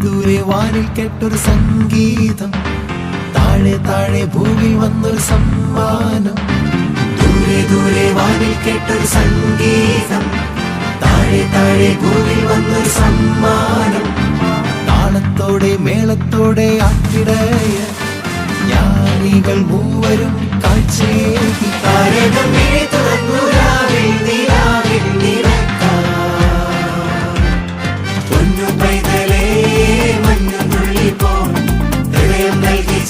ദൂരെ വാനിൽ കേട്ടൊരു സംഗീതം, താഴെ താഴെ ഭൂമിയിൽ വന്നൊരു സമ്മാനം. ദൂരെ ദൂരെ വാനിൽ കേട്ടൊരു സംഗീതം, താഴെ താഴെ ഭൂമിയിൽ വന്നൊരു സമ്മാനം. താളത്തോടെ മേളത്തോടെ ആട്ടിടയ ജ്ഞാനികൾ മൂവരും കാഴ്ചയേകി. താരകം തുറന്നു രാവിൽ നിലാവിൽ നിറക്കാം. പൊന്നു പൈതലേ മഞ്ഞുതുള്ളി പോൽ ഹൃദയം നൽകി